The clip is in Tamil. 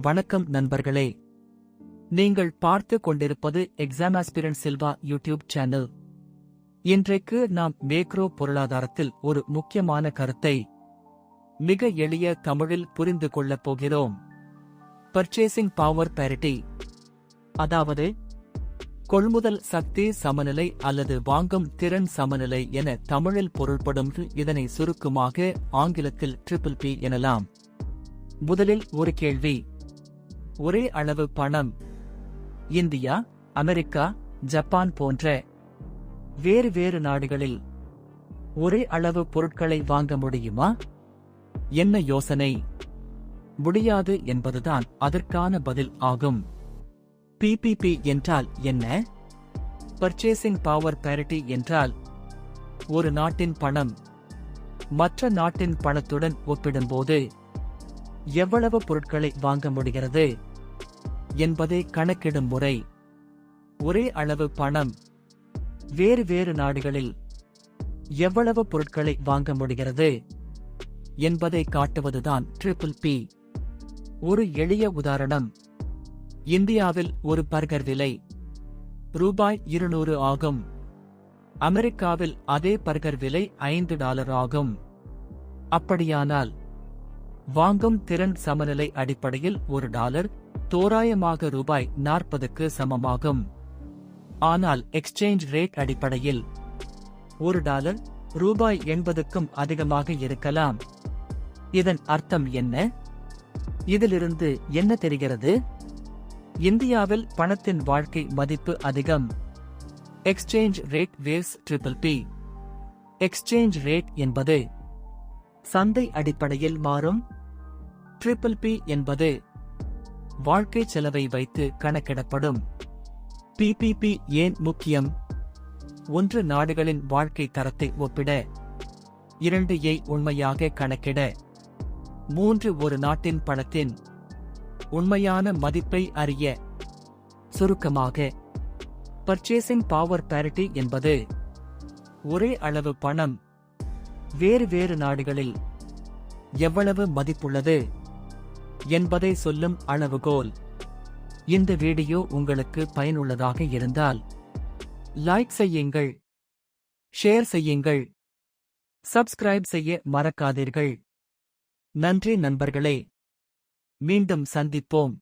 வணக்கம் நண்பர்களே, நீங்கள் பார்த்து கொண்டிருப்பது exam aspirant Silva YouTube channel. இன்றைக்கு நாம் மேக்ரோ பொருளாதாரத்தில் ஒரு முக்கியமான கருத்தை மிக எளிய தமிழில் புரிந்து கொள்ளப் போகிறோம். பர்ச்சேசிங் பவர் பேரிட்டி, அதாவது கொள்முதல் சக்தி சமநிலை அல்லது வாங்கும் திறன் சமநிலை என தமிழில் பொருள்படும். இதனை சுருக்கமாக ஆங்கிலத்தில் PPP எனலாம். முதலில் ஒரு கேள்வி. ஒரே அளவு பணம் இந்தியா, அமெரிக்கா, ஜப்பான் போன்ற வேறு வேறு நாடுகளில் ஒரே அளவு பொருட்களை வாங்க முடியுமா? என்ன யோசனை? முடியாது என்பதுதான் அதற்கான பதில் ஆகும். PPP என்றால் என்ன? பர்ச்சேசிங் பவர் பேரிட்டி என்றால் ஒரு நாட்டின் பணம் மற்ற நாட்டின் பணத்துடன் ஒப்பிடும்போது எவ்வளவு பொருட்களை வாங்க முடிகிறது என்பதை கணக்கிடும் முறை. ஒரே அளவு பணம் வேறு வேறு நாடுகளில் எவ்வளவு பொருட்களை வாங்க முடிகிறது என்பதை காட்டுவதுதான் PPP. ஒரு எளிய உதாரணம். இந்தியாவில் ஒரு பர்கர் விலை ரூபாய் 200 ஆகும். அமெரிக்காவில் அதே பர்கர் விலை $5 ஆகும். அப்படியானால் வாங்கும் திறன் சமநிலை அடிப்படையில் $1 தோராயமாக ரூபாய் 40க்கு சமமாகும். ஆனால் எக்ஸ்சேஞ்ச் ரேட் அடிப்படையில் $1 ரூபாய் 80க்கும் அதிகமாக இருக்கலாம். இதன் அர்த்தம் என்ன? இதிலிருந்து என்ன தெரிகிறது? இந்தியாவில் பணத்தின் வாழ்க்கை மதிப்பு அதிகம். Exchange rate waves PPP. Exchange rate என்பது சந்தை அடிப்படையில் மாறும். PPP என்பது வாழ்க்கை செலவை வைத்து கணக்கிடப்படும். PPP ஏன் முக்கியம்? 1 நாடுகளின் வாழ்க்கை தரத்தை ஒப்பிட. 2 உண்மையாக கணக்கிட. 3 ஒரு நாட்டின் பணத்தின் உண்மையான மதிப்பை அறிய. சுருக்கமாக, பர்ச்சேசிங் பவர் பேரிட்டி என்பது ஒரே அளவு பணம் வேறு வேறு நாடுகளில் எவ்வளவு மதிப்புள்ளது என்பதை சொல்லும் அளவுகோல். இந்த வீடியோ உங்களுக்கு பயனுள்ளதாக இருந்தால் லைக் செய்யுங்கள், ஷேர் செய்யுங்கள், சப்ஸ்கிரைப் செய்ய மறக்காதீர்கள். நன்றி நண்பர்களே. மீண்டும் சந்திப்போம்.